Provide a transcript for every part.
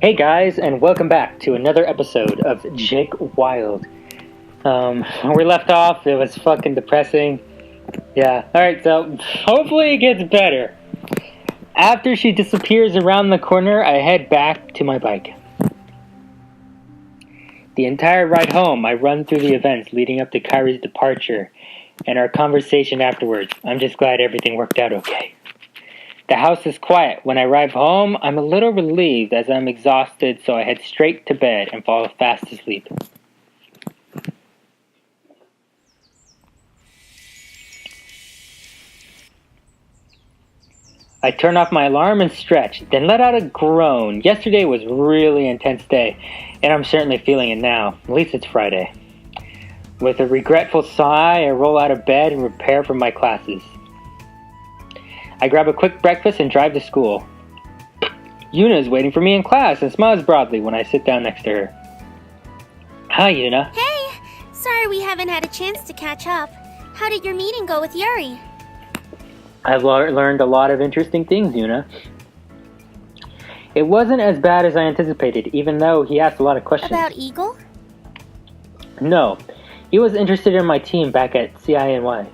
Hey guys, and welcome back to another episode of Jake Wild. When we left off, it was fucking depressing. Yeah, alright, so hopefully it gets better. After she disappears around the corner, I head back to my bike. The entire ride home, I run through the events leading up to Kyrie's departure and our conversation afterwards. I'm just glad everything worked out okay. The house is quiet. When I arrive home, I'm a little relieved as I'm exhausted, so I head straight to bed and fall fast asleep. I turn off my alarm and stretch, then let out a groan. Yesterday was a really intense day, and I'm certainly feeling it now. At least it's Friday. With a regretful sigh, I roll out of bed and prepare for my classes. I grab a quick breakfast and drive to school. Yuna is waiting for me in class and smiles broadly when I sit down next to her. Hi, Yuna. Hey! Sorry we haven't had a chance to catch up. How did your meeting go with Yuri? I've learned a lot of interesting things, Yuna. It wasn't as bad as I anticipated, even though he asked a lot of questions. About Eagle? No. He was interested in my team back at CINY.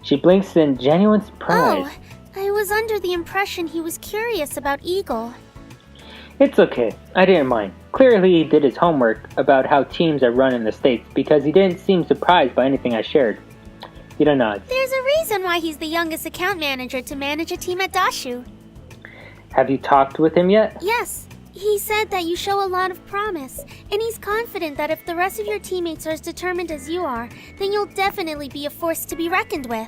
She blinks in genuine surprise. Oh, I was under the impression he was curious about Eagle. It's okay. I didn't mind. Clearly he did his homework about how teams are run in the States because he didn't seem surprised by anything I shared. Yuna nods. There's a reason why he's the youngest account manager to manage a team at Dashu. Have you talked with him yet? Yes. He said that you show a lot of promise, and he's confident that if the rest of your teammates are as determined as you are, then you'll definitely be a force to be reckoned with.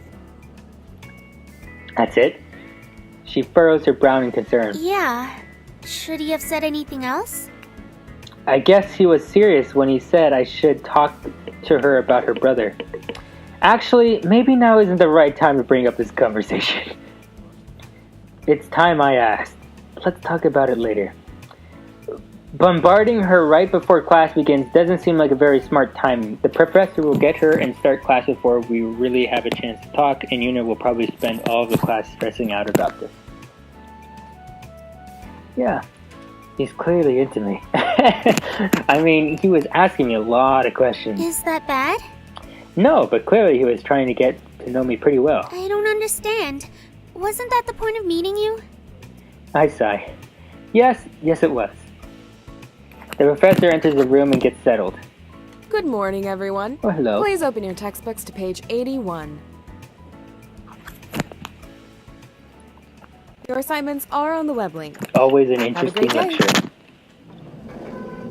That's it? She furrows her brow in concern. Yeah. Should he have said anything else? I guess he was serious when he said I should talk to her about her brother. Actually, maybe now isn't the right time to bring up this conversation. It's time I asked. Let's talk about it later. Bombarding her right before class begins doesn't seem like a very smart timing. The professor will get her and start class before we really have a chance to talk, and Yuna will probably spend all of the class stressing out about this. Yeah, he's clearly into me. I mean, he was asking me a lot of questions. Is that bad? No, but clearly he was trying to get to know me pretty well. I don't understand. Wasn't that the point of meeting you? I sigh. Yes it was. The professor enters the room and gets settled. Good morning, everyone. Oh, hello. Please open your textbooks to page 81. Your assignments are on the web link. Always an interesting Have a great day. lecture.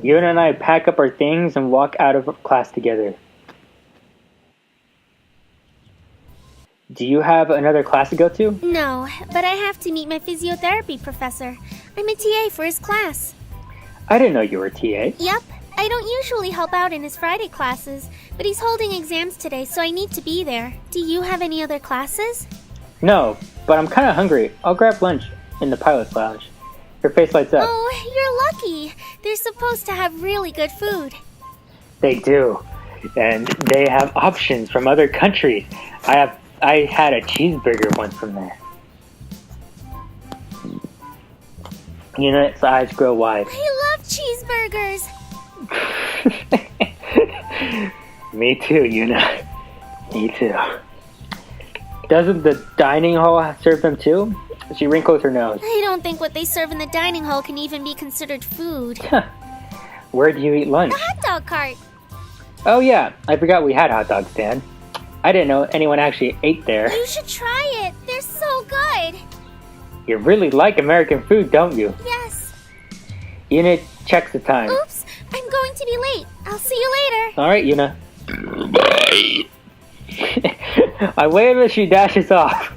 Yuna and I pack up our things and walk out of class together. Do you have another class to go to? No, but I have to meet my physiotherapy professor. I'm a TA for his class. I didn't know you were a TA. Yep, I don't usually help out in his Friday classes, but he's holding exams today, so I need to be there. Do you have any other classes? No, but I'm kind of hungry. I'll grab lunch in the pilot's lounge. Her face lights up. Oh, you're lucky. They're supposed to have really good food. They do. And they have options from other countries. I had a cheeseburger once from there. Yuna's eyes grow wide. I love cheeseburgers. Me too, Yuna. Me too. Doesn't the dining hall serve them too? She wrinkles her nose. I don't think what they serve in the dining hall can even be considered food. Where do you eat lunch? The hot dog cart. Oh yeah, I forgot we had hot dogs, Dan. I didn't know anyone actually ate there. You should try it. They're so good. You really like American food, don't you? Yes. Yuna checks the time. Oops, I'm going to be late. I'll see you later. Alright, Yuna. I wave as she dashes off.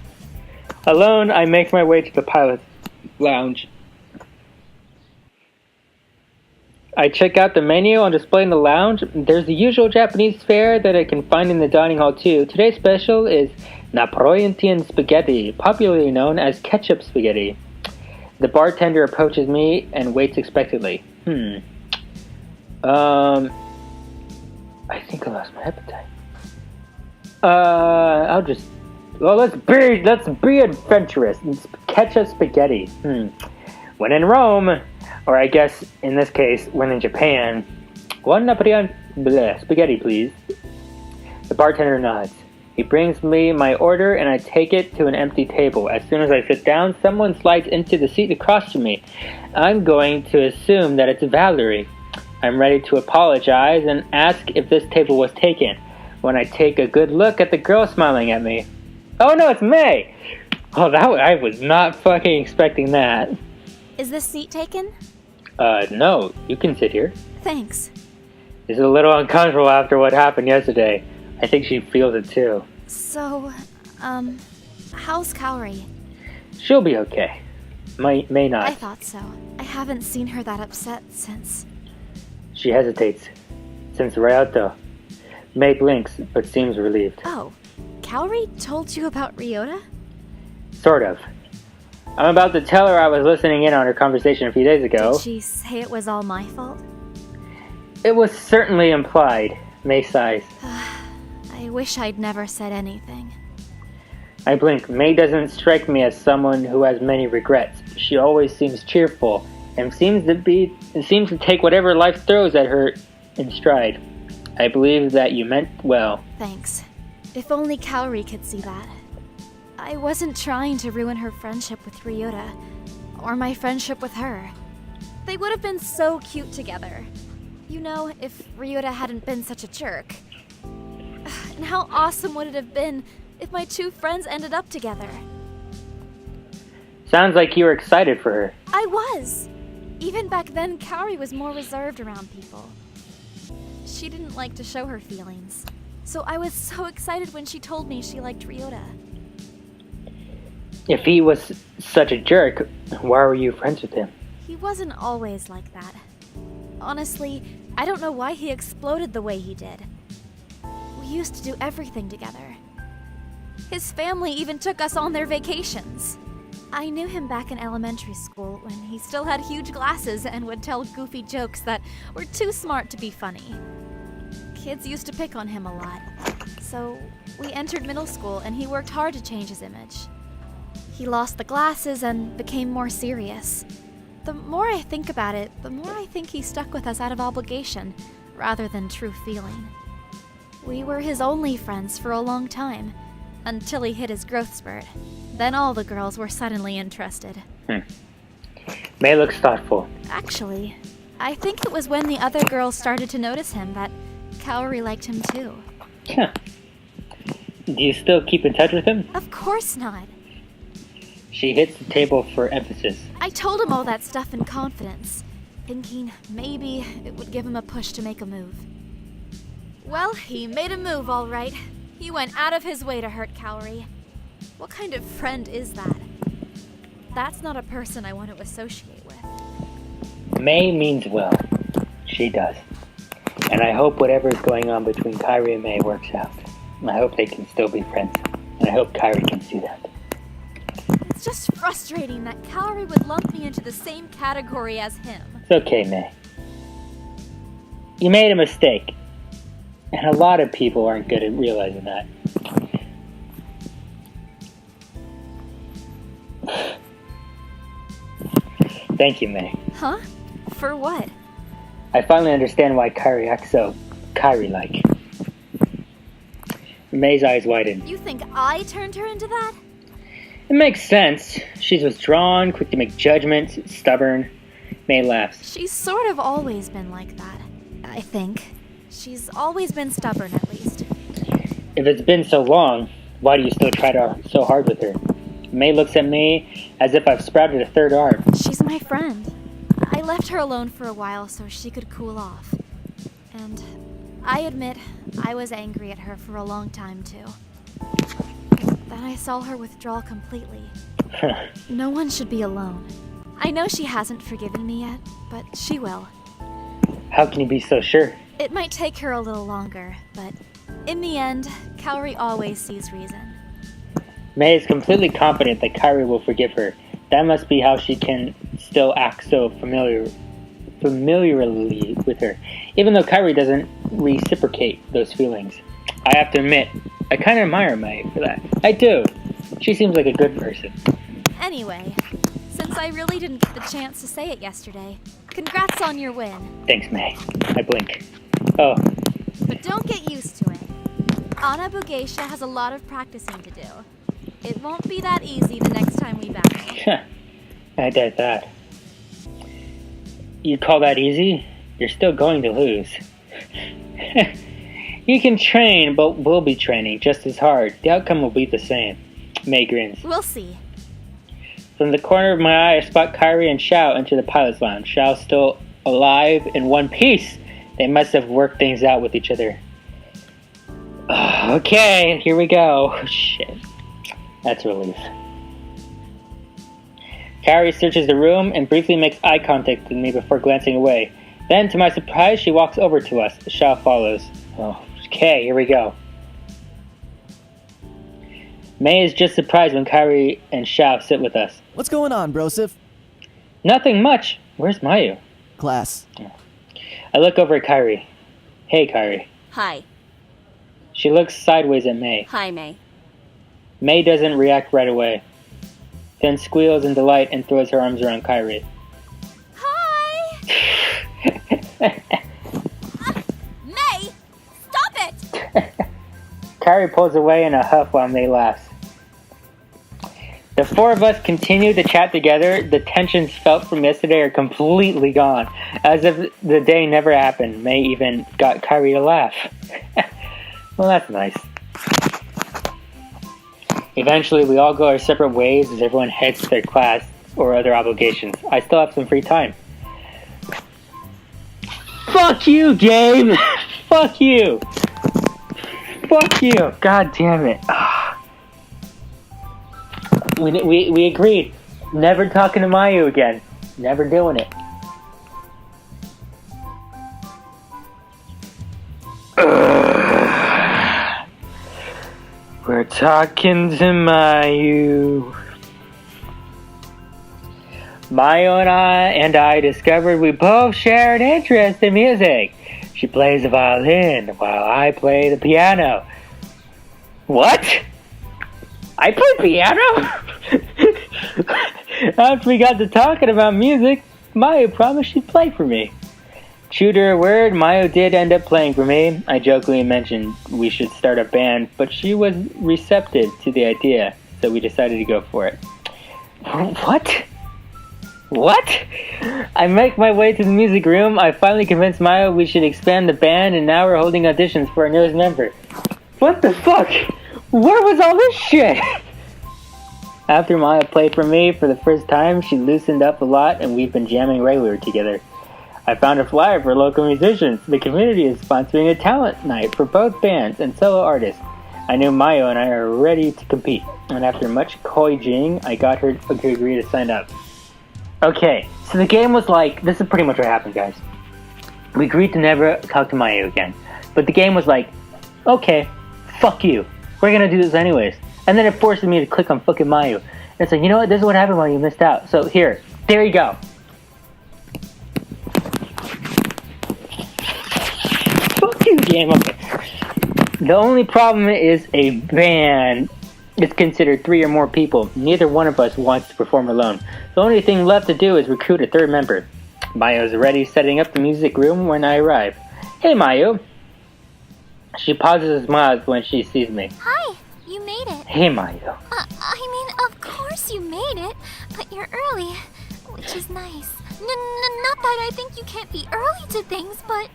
Alone, I make my way to the pilot's lounge. I check out the menu on display in the lounge. There's the usual Japanese fare that I can find in the dining hall too. Today's special is Napoleonian spaghetti, popularly known as ketchup spaghetti. The bartender approaches me and waits expectantly. I think I lost my appetite. Let's be adventurous. Ketchup spaghetti. When in Rome, Or I guess, in this case, when in Japan, one spaghetti, please. The bartender nods. He brings me my order and I take it to an empty table. As soon as I sit down, someone slides into the seat across from me. I'm going to assume that it's Valerie. I'm ready to apologize and ask if this table was taken, when I take a good look at the girl smiling at me. Oh no, it's May! Oh, I was not fucking expecting that. Is this seat taken? No, you can sit here. Thanks. This is a little uncomfortable after what happened yesterday. I think she feels it too. So, how's Kaori? She'll be okay. May not. I thought so. I haven't seen her that upset since. She hesitates. Since Ryota. May blinks, but seems relieved. Oh, Kaori told you about Ryota? Sort of. I'm about to tell her I was listening in on her conversation a few days ago. Did she say it was all my fault? It was certainly implied. May sighs. I wish I'd never said anything. I blink. May doesn't strike me as someone who has many regrets. She always seems cheerful and seems to take whatever life throws at her in stride. I believe that you meant well. Thanks. If only Kaori could see that. I wasn't trying to ruin her friendship with Ryota, or my friendship with her. They would have been so cute together. You know, if Ryota hadn't been such a jerk. And how awesome would it have been if my two friends ended up together? Sounds like you were excited for her. I was! Even back then, Kaori was more reserved around people. She didn't like to show her feelings. So I was so excited when she told me she liked Ryota. If he was such a jerk, why were you friends with him? He wasn't always like that. Honestly, I don't know why he exploded the way he did. We used to do everything together. His family even took us on their vacations. I knew him back in elementary school when he still had huge glasses and would tell goofy jokes that were too smart to be funny. Kids used to pick on him a lot. So we entered middle school and he worked hard to change his image. He lost the glasses and became more serious. The more I think about it, the more I think he stuck with us out of obligation, rather than true feeling. We were his only friends for a long time, until he hit his growth spurt. Then all the girls were suddenly interested. May looks thoughtful. Actually, I think it was when the other girls started to notice him that Kaori liked him too. Huh. Do you still keep in touch with him? Of course not. She hits the table for emphasis. I told him all that stuff in confidence, thinking maybe it would give him a push to make a move. Well, he made a move, all right. He went out of his way to hurt Kaori. What kind of friend is that? That's not a person I want to associate with. May means well. She does. And I hope whatever is going on between Kairi and May works out. I hope they can still be friends. And I hope Kairi can see that. It's just frustrating that Kaori would lump me into the same category as him. It's okay, May. You made a mistake. And a lot of people aren't good at realizing that. Thank you, May. Huh? For what? I finally understand why Kairi acts so Kairi-like. May's eyes widen. You think I turned her into that? It makes sense. She's withdrawn, quick to make judgments, stubborn. May laughs. She's sort of always been like that, I think. She's always been stubborn, at least. If it's been so long, why do you still try so hard with her? May looks at me as if I've sprouted a third arm. She's my friend. I left her alone for a while so she could cool off. And I admit, I was angry at her for a long time, too. Then I saw her withdraw completely. No one should be alone. I know she hasn't forgiven me yet, but she will. How can you be so sure? It might take her a little longer, but in the end, Kaori always sees reason. May is completely confident that Kairi will forgive her. That must be how she can still act so familiarly with her, even though Kairi doesn't reciprocate those feelings. I have to admit, I kind of admire May for that. I do. She seems like a good person. Anyway, since Since I really didn't get the chance to say it yesterday, congrats on your win. Thanks, May. I blink. Oh, But don't get used to it. Ana Bugeisha has a lot of practicing to do. It won't be that easy the next time we battle. I doubt that. You call that easy? You're still going to lose. You can train, but we'll be training just as hard. The outcome will be the same. May grins. We'll see. From the corner of my eye, I spot Kairi and Xiao enter the pilot's lounge. Xiao's still alive in one piece. They must have worked things out with each other. Okay, here we go. Shit. That's a relief. Kairi searches the room and briefly makes eye contact with me before glancing away. Then, to my surprise, she walks over to us. Xiao follows. Oh, okay, here we go. May is just surprised when Kairi and Xiao sit with us. What's going on, Brosif? Nothing much. Where's Mayu? Class. I look over at Kairi. Hey, Kairi. Hi. She looks sideways at May. Hi, May. May doesn't react right away. Then squeals in delight and throws her arms around Kairi. Hi! May! Stop it! Kairi pulls away in a huff while May laughs. The four of us continue to chat together. The tensions felt from yesterday are completely gone, as if the day never happened. May even got Kairi to laugh. Well, that's nice. Eventually, we all go our separate ways as everyone heads to their class or other obligations. I still have some free time. Fuck you, game! Fuck you! Fuck you! God damn it. We agreed. Never talking to Mayu again. Never doing it. We're talking to Mayu. Mayu and I discovered we both share an interest in music. She plays the violin while I play the piano. What? I play piano? After we got to talking about music, Mayu promised she'd play for me. True to her word, Mayu did end up playing for me. I jokingly mentioned we should start a band, but she was receptive to the idea, so we decided to go for it. What? What? I make my way to the music room. I finally convinced Mayu we should expand the band, and now we're holding auditions for our newest member. What the fuck? Where was all this shit? After Maya played for me for the first time, she loosened up a lot and we've been jamming regularly together. I found a flyer for local musicians. The community is sponsoring a talent night for both bands and solo artists. I knew Mayo and I are ready to compete, and after much coy-jing, I got her to agree to sign up. Okay, so the game was like, this is pretty much what happened, guys. We agreed to never talk to Mayu again, but the game was like, okay, fuck you. We're gonna do this anyways. And then it forces me to click on fucking Mayu. And it's like, you know what, this is what happened while you missed out. So here, there you go. Fuck you, game. The only problem is a band is considered 3 or more people. Neither one of us wants to perform alone. The only thing left to do is recruit a third member. Mayu is already setting up the music room when I arrive. Hey, Mayu. She pauses and smiles when she sees me. Hi, you made it. Hey, Mayu. I mean, of course you made it, but you're early, which is nice. Not that I think you can't be early to things, but...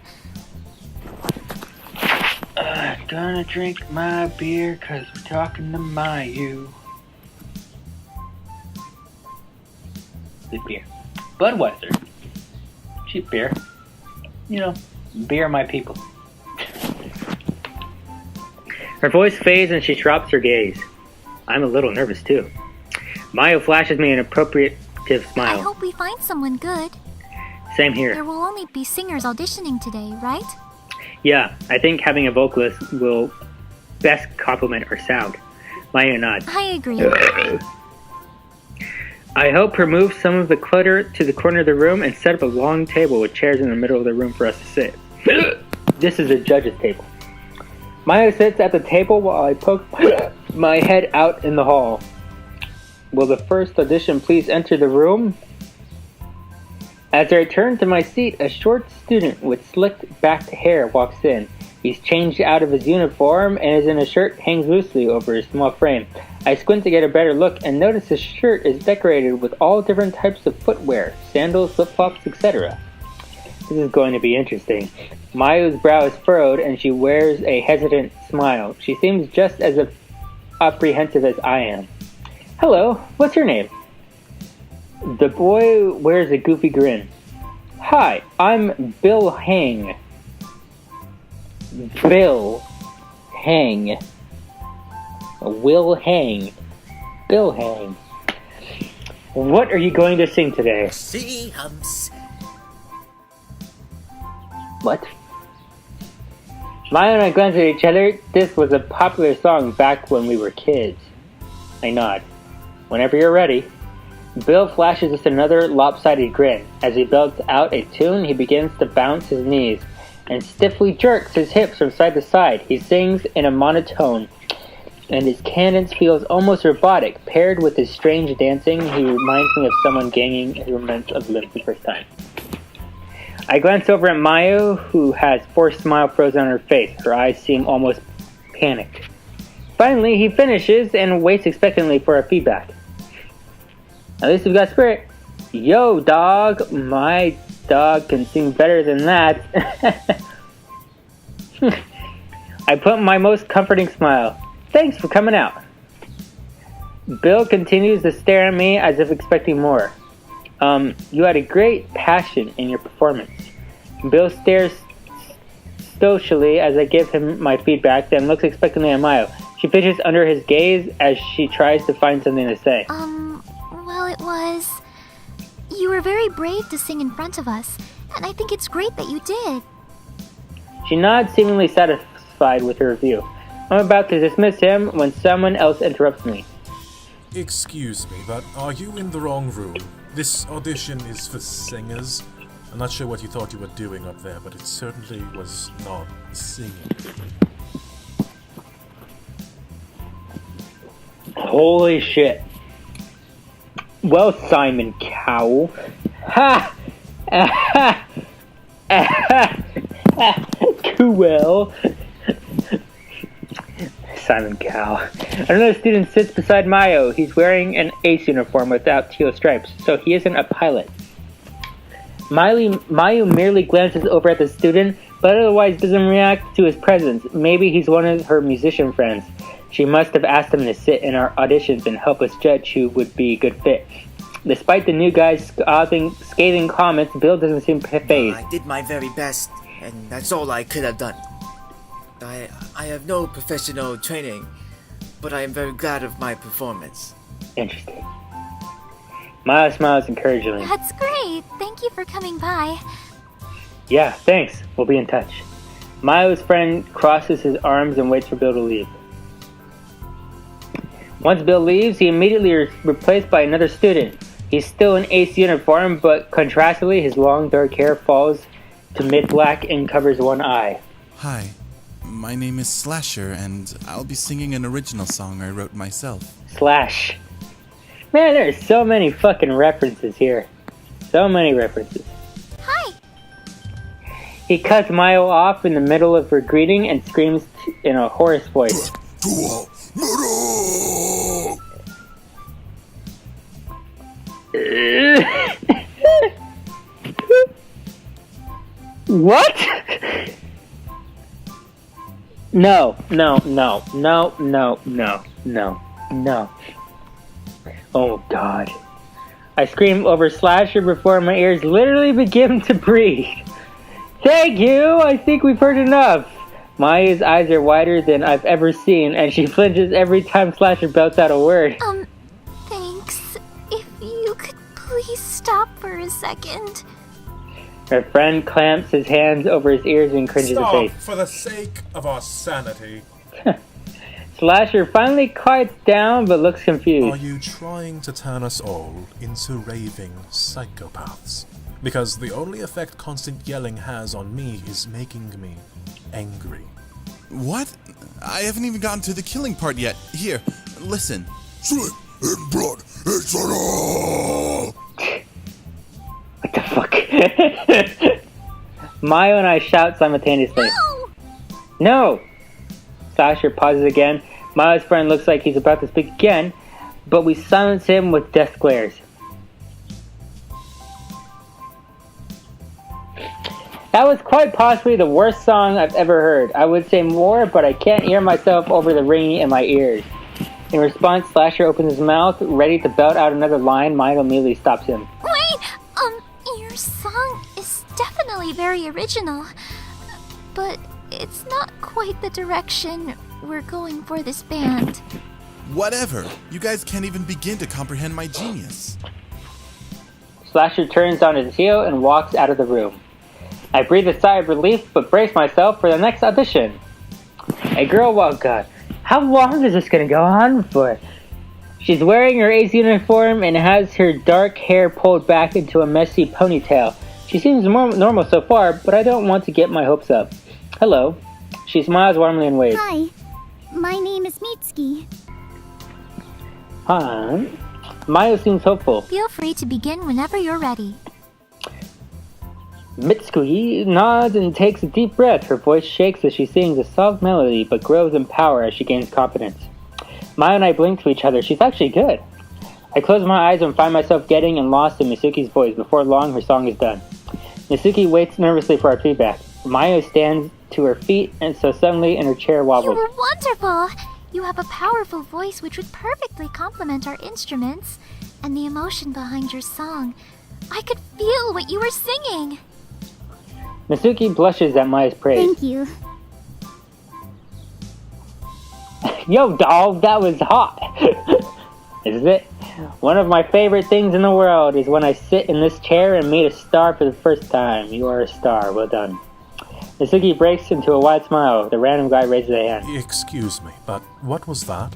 Gonna drink my beer cause we're talking to Mayu. Good beer. Budweiser. Cheap beer. You know, beer my people. Her voice fades and she drops her gaze. I'm a little nervous too. Mayu flashes me an appropriative smile. I hope we find someone good. Same here. There will only be singers auditioning today, right? Yeah, I think having a vocalist will best complement our sound. Mayu nods. I agree. I hope remove some of the clutter to the corner of the room and set up a long table with chairs in the middle of the room for us to sit. This is a judge's table. Mayu sits at the table while I poke my head out in the hall. Will the first audition please enter the room? As I return to my seat, a short student with slicked back hair walks in. He's changed out of his uniform and is in a shirt hangs loosely over his small frame. I squint to get a better look and notice his shirt is decorated with all different types of footwear, sandals, flip-flops, etc. This is going to be interesting. Mayo's brow is furrowed and she wears a hesitant smile. She seems just as apprehensive as I am. Hello, what's your name? The boy wears a goofy grin. Hi, I'm Bill Hang. Bill Hang. Will Hang. Bill Hang. What are you going to sing today? Sea humps. What? Maya and I glanced at each other. This was a popular song back when we were kids. I nod. Whenever you're ready. Bill flashes us another lopsided grin. As he belts out a tune, he begins to bounce his knees and stiffly jerks his hips from side to side. He sings in a monotone, and his cadence feels almost robotic. Paired with his strange dancing, he reminds me of someone gaining his remnants of limbs the first time. I glance over at Mayo, who has forced smile frozen on her face. Her eyes seem almost panicked. Finally, he finishes and waits expectantly for our feedback. At least we've got spirit. Yo, dog. My dog can sing better than that. I put my most comforting smile. Thanks for coming out. Bill continues to stare at me as if expecting more. You had a great passion in your performance. Bill stares stoically as I give him my feedback, then looks expectantly at Mayo. She fishes under his gaze as she tries to find something to say. Well, it was... You were very brave to sing in front of us, and I think it's great that you did. She nods, seemingly satisfied with her review. I'm about to dismiss him when someone else interrupts me. Excuse me, but are you in the wrong room? This audition is for singers. I'm not sure what you thought you were doing up there, but it certainly was not singing. Holy shit. Well, Simon Cowell. Ha! Cowell. Simon Cowell. Another student sits beside Mayo. He's wearing an ace uniform without teal stripes, so he isn't a pilot. Mayo merely glances over at the student, but otherwise doesn't react to his presence. Maybe he's one of her musician friends. She must have asked him to sit in our auditions and help us judge who would be a good fit. Despite the new guy's scathing comments, Bill doesn't seem fazed. I did my very best, and that's all I could have done. I have no professional training, but I am very glad of my performance. Interesting. Maya smiles encouragingly. That's great. Thank you for coming by. Yeah, thanks. We'll be in touch. Mayo's friend crosses his arms and waits for Bill to leave. Once Bill leaves, he immediately is replaced by another student. He's still in ace uniform, but contrastly, his long dark hair falls to mid-black and covers one eye. Hi, my name is Slasher, and I'll be singing an original song I wrote myself. Slash. Man, there's so many fucking references here. So many references. Hi. He cuts Mayo off in the middle of her greeting and screams in a hoarse voice. What? No. Oh God. I scream over Slasher before my ears literally begin to breathe. Thank you! I think we've heard enough. Maya's eyes are wider than I've ever seen, and she flinches every time Slasher belts out a word. Thanks. If you could please stop for a second. Her friend clamps his hands over his ears and cringes Stop, his face. for the sake of our sanity. Slasher finally quiets down but looks confused. Are you trying to turn us all into raving psychopaths? Because the only effect constant yelling has on me is making me angry. What? I haven't even gotten to the killing part yet. Here, listen. Slit and blood It's an all! What the fuck? Mayo and I shout simultaneously. No! Slasher pauses again. Mayo's friend looks like he's about to speak again, but we silence him with death glares. That was quite possibly the worst song I've ever heard. I would say more, but I can't hear myself over the ringing in my ears. In response, Slasher opens his mouth, ready to belt out another line. Mayo immediately stops him. Wait! Your song is definitely very original, but it's not quite the direction we're going for this band. Whatever. You guys can't even begin to comprehend my genius. Slasher turns on his heel and walks out of the room. I breathe a sigh of relief, but brace myself for the next audition. A girl walks out. How long is this gonna go on for? She's wearing her ace uniform and has her dark hair pulled back into a messy ponytail. She seems normal so far, but I don't want to get my hopes up. Hello. She smiles warmly and waves. Hi, my name is Mitsuki. Huh? Mayo seems hopeful. Feel free to begin whenever you're ready. Mitsuki nods and takes a deep breath. Her voice shakes as she sings a soft melody, but grows in power as she gains confidence. Mayo and I blink to each other. She's actually good. I close my eyes and find myself getting lost in Mitsuki's voice. Before long, her song is done. Mitsuki waits nervously for our feedback. Mayo stands to her feet, and so suddenly in her chair wobbles. You were wonderful! You have a powerful voice which would perfectly complement our instruments, and the emotion behind your song. I could feel what you were singing! Mitsuki blushes at Maya's praise. Thank you. Yo, dog, that was hot! Is it? One of my favorite things in the world is when I sit in this chair and meet a star for the first time. You are a star. Well done. Mitsuki breaks into a wide smile. The random guy raises a hand. Excuse me, but what was that?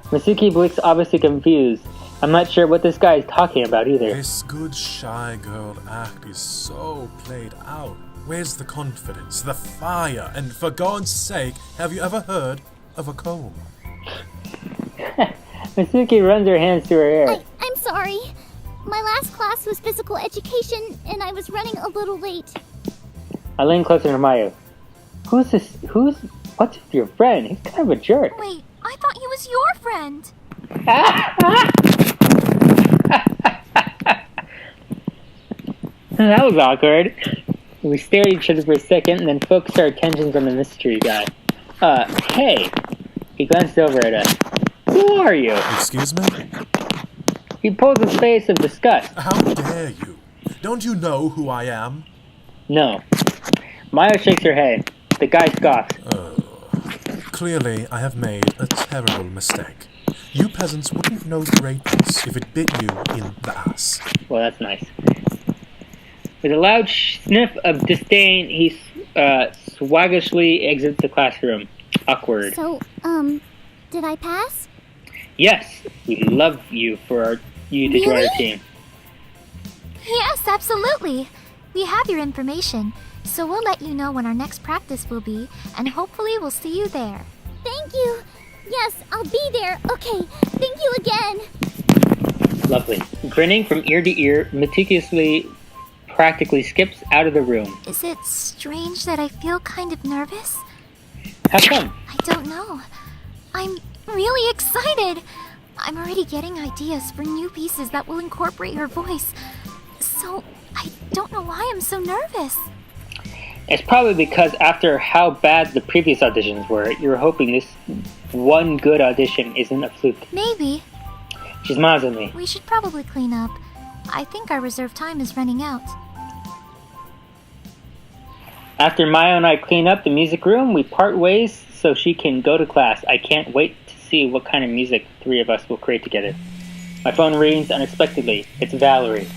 Mitsuki looks obviously confused. I'm not sure what this guy is talking about either. This good shy girl act is so played out. Where's the confidence, the fire, and for God's sake, have you ever heard of a comb? Mitsuki runs her hands through her hair. I'm sorry. My last class was physical education, and I was running a little late. I lean closer to Mayo. What's with your friend? He's kind of a jerk. Wait, I thought he was your friend! That was awkward. We stare at each other for a second and then focus our attentions on the mystery guy. Hey. He glances over at us. Who are you? Excuse me? He pulls a face of disgust. How dare you? Don't you know who I am? No. Mayo shakes her head. The guy scoffs. Clearly, I have made a terrible mistake. You peasants wouldn't know greatness if it bit you in the ass. Well, that's nice. With a loud sniff of disdain, he swaggishly exits the classroom. Awkward. So, did I pass? Yes, we'd love you you to join our team. Yes, absolutely! We have your information, so we'll let you know when our next practice will be, and hopefully we'll see you there. Thank you. Yes, I'll be there. Okay, thank you again. Lovely. Grinning from ear to ear, meticulously practically skips out of the room. Is it strange that I feel kind of nervous? How come? I don't know. I'm really excited. I'm already getting ideas for new pieces that will incorporate your voice. So, I don't know why I'm so nervous. It's probably because after how bad the previous auditions were, you're hoping this one good audition isn't a fluke. Maybe. She smiles at me. We should probably clean up. I think our reserved time is running out. After Mayo and I clean up the music room, we part ways so she can go to class. I can't wait to see what kind of music the three of us will create together. My phone rings unexpectedly. It's Valerie.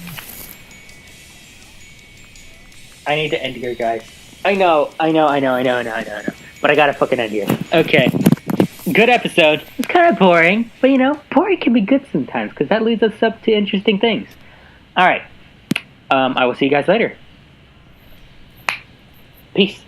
I need to end here, guys. I know. But I gotta fucking end here. Okay. Good episode. It's kind of boring, but boring can be good sometimes because that leads us up to interesting things. Alright. I will see you guys later. Peace.